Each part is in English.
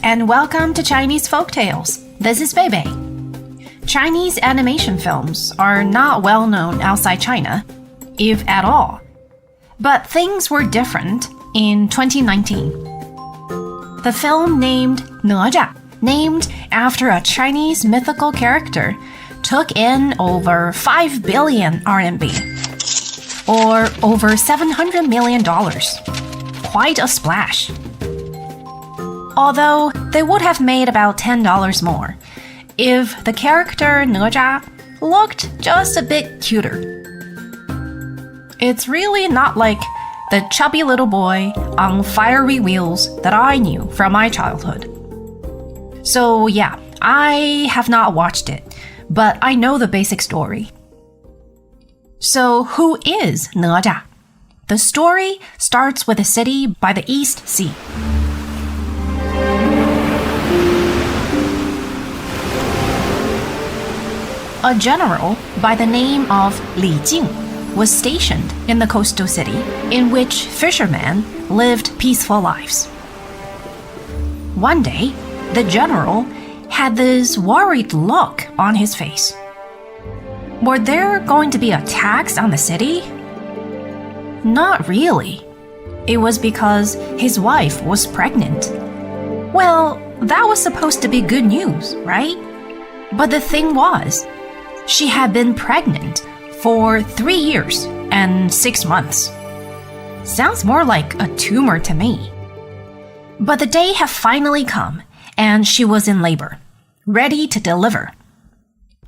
and welcome to Chinese Folktales. This is Beibei. Chinese animation films are not well known outside China, if at all. But things were different in 2019. The film named Ne Zha, named after a Chinese mythical character, took in over 5 billion RMB, or over $700 million. Quite a splash. Although they would have made about $10 more if the character Ne Zha looked just a bit cuter. It's really not like the chubby little boy on fiery wheels that I knew from my childhood. So yeah, I have not watched it, but I know the basic story. So who is Ne Zha? The story starts with a city by the East Sea. A general by the name of Jing was stationed in the coastal city in which fishermen lived peaceful lives. One day, the general had this worried look on his face. Were there going to be attacks on the city? Not really. It was because his wife was pregnant. Well, that was supposed to be good news, right? But the thing was, she had been pregnant for 3 years and 6 months. Sounds more like a tumor to me. But the day had finally come, and she was in labor, ready to deliver.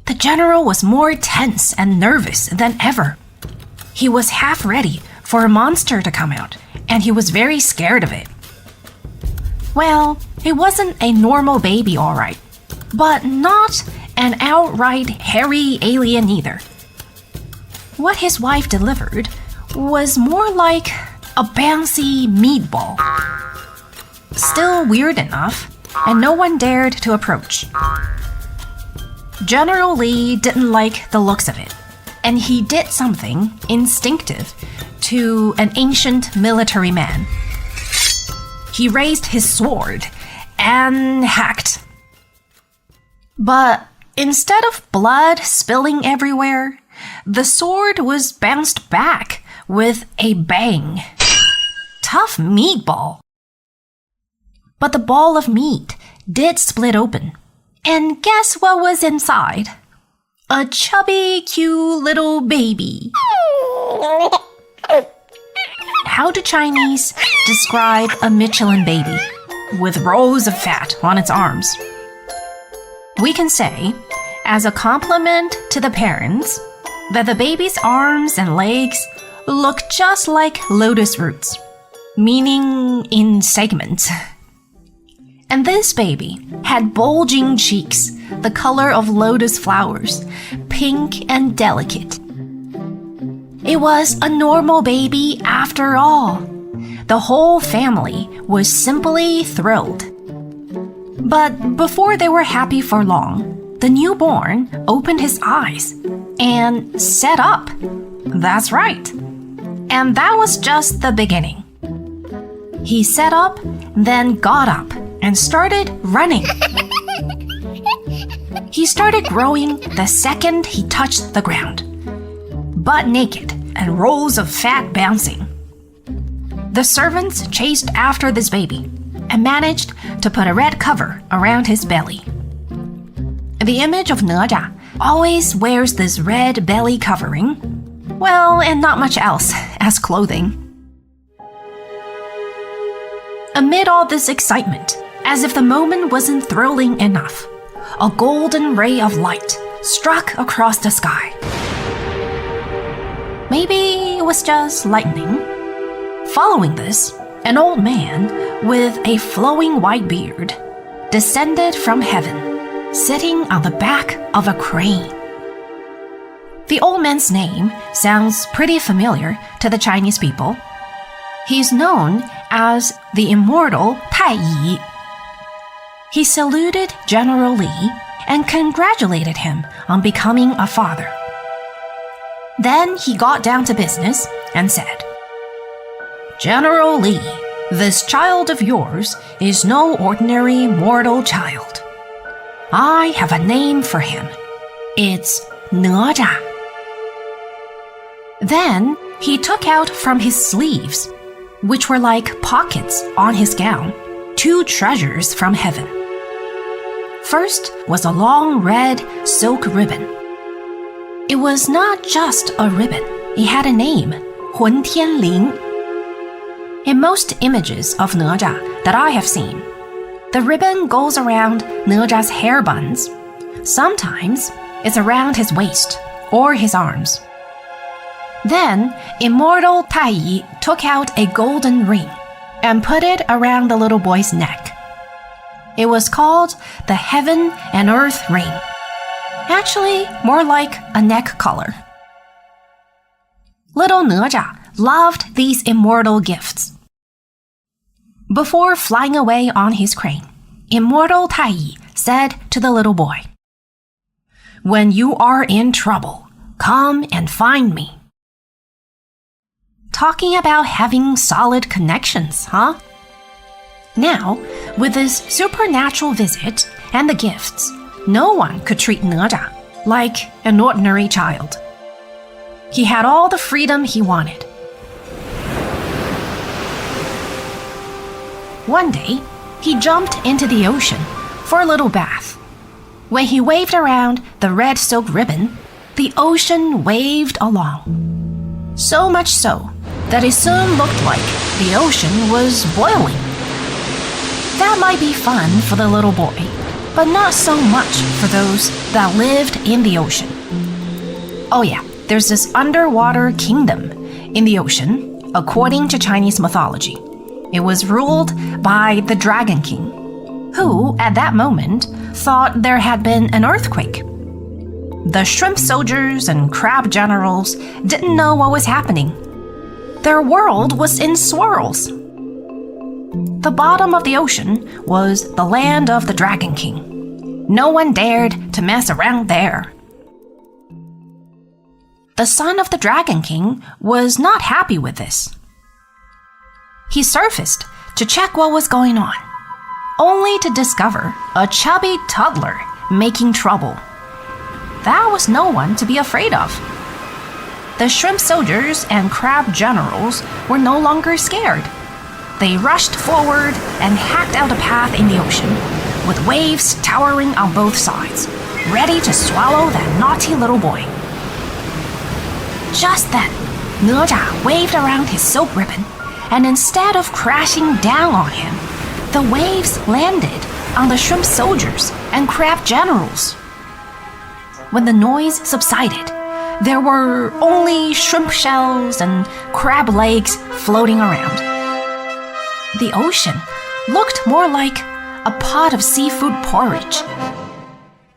The general was more tense and nervous than ever. He was half ready for a monster to come out, and he was very scared of it. Well, it wasn't a normal baby, all right, but not an outright hairy alien either. What his wife delivered was more like a bouncy meatball. Still weird enough, and no one dared to approach. General Li didn't like the looks of it, and he did something instinctive to an ancient military man. He raised his sword and hacked. But instead of blood spilling everywhere, the sword was bounced back with a bang. Tough meatball. But the ball of meat did split open. And guess what was inside? A chubby, cute little baby. How do Chinese describe a Michelin baby with rows of fat on its arms? We can say, as a compliment to the parents, that the baby's arms and legs look just like lotus roots, meaning in segments. And this baby had bulging cheeks, the color of lotus flowers, pink and delicate. It was a normal baby after all. The whole family was simply thrilled. But before they were happy for long, the newborn opened his eyes and sat up. That's right. And that was just the beginning. He sat up, then got up and started running. He started growing the second he touched the ground, butt naked and rolls of fat bouncing. The servants chased after this baby and managed to put a red cover around his belly. The image of Ne Zha always wears this red belly covering, well, and not much else as clothing. Amid all this excitement, as if the moment wasn't thrilling enough, a golden ray of light struck across the sky. Maybe it was just lightning. Following this, an old man with a flowing white beard descended from heaven, sitting on the back of a crane. The old man's name sounds pretty familiar to the Chinese people. He's known as the immortal Tai Yi. He saluted General Li and congratulated him on becoming a father. Then he got down to business and said, "General Li, This child of yours is no ordinary mortal child. I have a name for him. It's Ne Zha. Then he took out from his sleeves, which were like pockets on his gown, 2 treasures from heaven. First was a long red silk ribbon. It was not just a ribbon. It had a name, 浑天绫. In most images of Ne Zha that I have seen, the ribbon goes around Ne Zha's hair buns. Sometimes it's around his waist or his arms. Then, immortal Tai Yi took out a golden ring and put it around the little boy's neck. It was called the Heaven and Earth Ring. Actually, more like a neck collar. Little Ne Zha loved these immortal gifts. Before flying away on his crane, immortal Tai Yi said to the little boy, "When you are in trouble, come and find me." Talking about having solid connections, huh? Now, with this supernatural visit and the gifts, no one could treat Ne Zha like an ordinary child. He had all the freedom he wanted. One day, he jumped into the ocean for a little bath. When he waved around the red silk ribbon, the ocean waved along. So much so that it soon looked like the ocean was boiling. That might be fun for the little boy, but not so much for those that lived in the ocean. Oh yeah, there's this underwater kingdom in the ocean, according to Chinese mythology. It was ruled by the Dragon King, who, at that moment, thought there had been an earthquake. The shrimp soldiers and crab generals didn't know what was happening. Their world was in swirls. The bottom of the ocean was the land of the Dragon King. No one dared to mess around there. The son of the Dragon King was not happy with this. He surfaced to check what was going on, only to discover a chubby toddler making trouble. That was no one to be afraid of. The shrimp soldiers and crab generals were no longer scared. They rushed forward and hacked out a path in the ocean, with waves towering on both sides, ready to swallow that naughty little boy. Just then, Ne Zha waved around his silk ribbon, and instead of crashing down on him, the waves landed on the shrimp soldiers and crab generals. When the noise subsided, there were only shrimp shells and crab legs floating around. The ocean looked more like a pot of seafood porridge.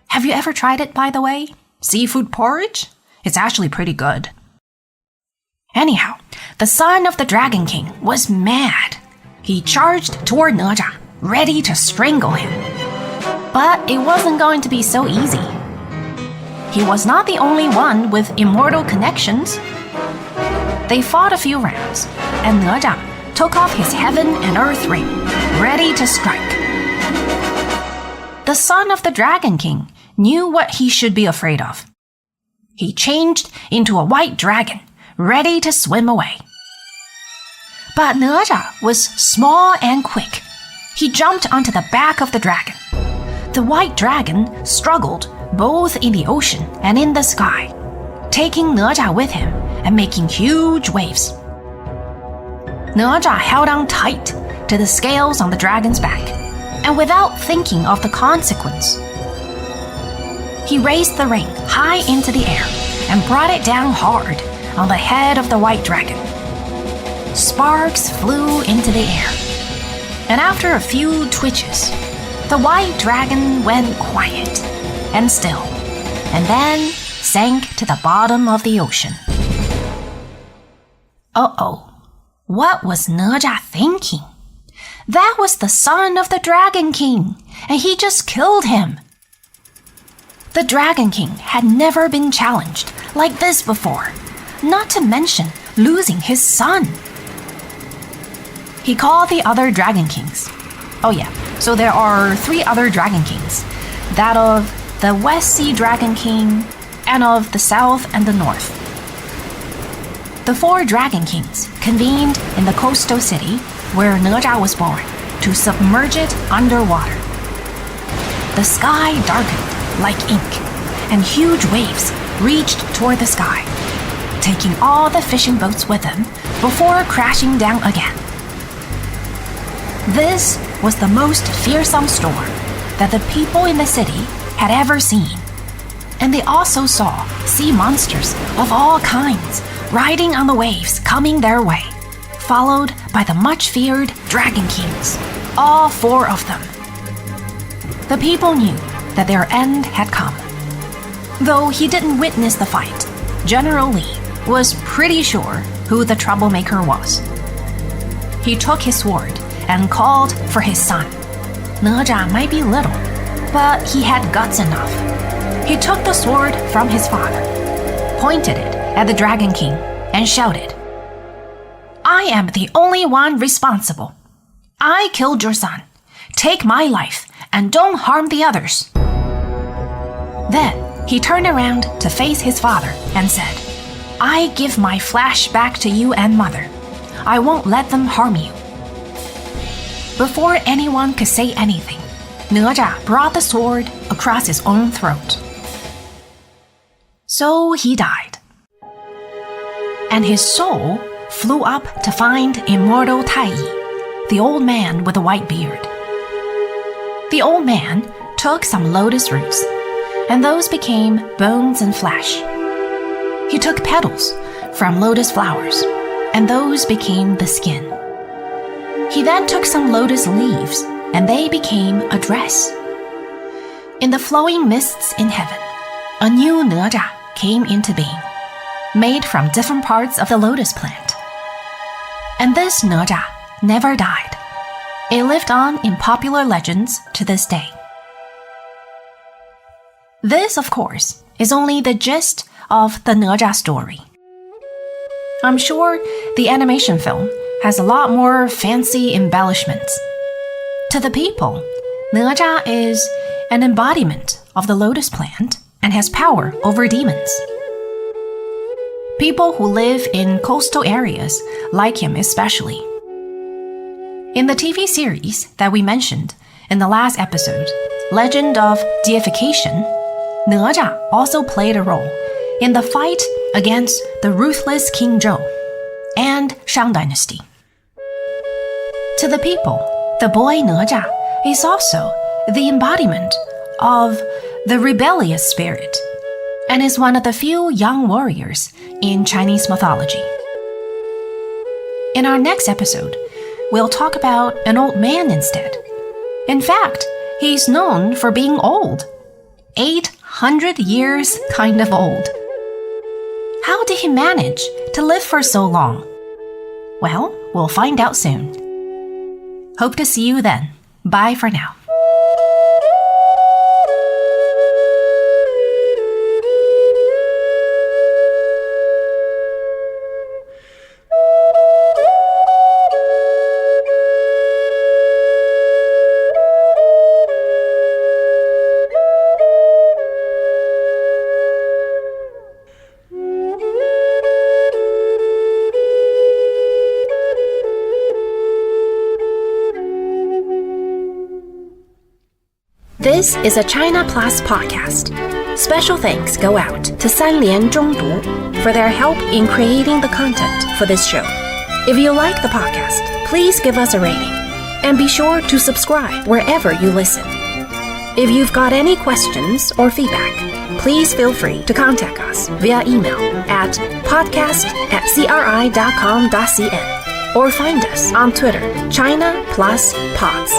Have you ever tried it, by the way? Seafood porridge? It's actually pretty good. Anyhow, the son of the Dragon King was mad. He charged toward Ne Zha, ready to strangle him. But it wasn't going to be so easy. He was not the only one with immortal connections. They fought a few rounds, and Ne Zha took off his heaven and earth ring, ready to strike. The son of the Dragon King knew what he should be afraid of. He changed into a white dragon, ready to swim away. But Ne Zha was small and quick. He jumped onto the back of the dragon. The white dragon struggled both in the ocean and in the sky, taking Ne Zha with him and making huge waves. Ne Zha held on tight to the scales on the dragon's back, and without thinking of the consequence, he raised the ring high into the air and brought it down hard on the head of the white dragon. Sparks flew into the air, and after a few twitches, the white dragon went quiet and still, and then sank to the bottom of the ocean. Uh-oh, what was Ne Zha thinking? That was the son of the Dragon King, and he just killed him. The Dragon King had never been challenged like this before, not to mention losing his son. he called the other Dragon Kings. Oh yeah, so there are 3 other Dragon Kings. That of the West Sea Dragon King, and of the South and the North. The 4 Dragon Kings convened in the coastal city where Ne Zha was born to submerge it underwater. The sky darkened like ink, and huge waves reached toward the sky, taking all the fishing boats with them before crashing down again. This was the most fearsome storm that the people in the city had ever seen. And they also saw sea monsters of all kinds riding on the waves coming their way, followed by the much-feared Dragon Kings, all 4 of them. The people knew that their end had come. Though he didn't witness the fight, General Li was pretty sure who the troublemaker was. He took his sword and called for his son. Ne Zha might be little, but he had guts enough. He took the sword from his father, pointed it at the Dragon King, and shouted, "I am the only one responsible. I killed your son. Take my life and don't harm the others." Then he turned around to face his father and said, "I give my flesh back to you and mother. I won't let them harm you." Before anyone could say anything, Ne Zha brought the sword across his own throat. So he died. And his soul flew up to find immortal Tai Yi, the old man with the white beard. The old man took some lotus roots, and those became bones and flesh. He took petals from lotus flowers, and those became the skin. He then took some lotus leaves, and they became a dress. In the flowing mists in heaven, a new Ne Zha came into being, made from different parts of the lotus plant. And this Ne Zha never died. It lived on in popular legends to this day. This, of course, is only the gist of the Ne Zha story. I'm sure the animation film has a lot more fancy embellishments. To the people, Ne Zha is an embodiment of the lotus plant and has power over demons. People who live in coastal areas like him especially. In the TV series that we mentioned in the last episode, Legend of Deification, Ne Zha also played a role in the fight against the ruthless King Zhou and Shang Dynasty. To the people, the boy Ne Zha is also the embodiment of the rebellious spirit and is one of the few young warriors in Chinese mythology. In our next episode, we'll talk about an old man instead. In fact, he's known for being old. 800 years kind of old. How did he manage to live for so long? Well, we'll find out soon. Hope to see you then. Bye for now. This is a China Plus podcast. Special thanks go out to Sanlian Zhongdu for their help in creating the content for this show. If you like the podcast, please give us a rating and be sure to subscribe wherever you listen. If you've got any questions or feedback, please feel free to contact us via email at podcast@cri.com.cn or find us on Twitter, China Plus Pods.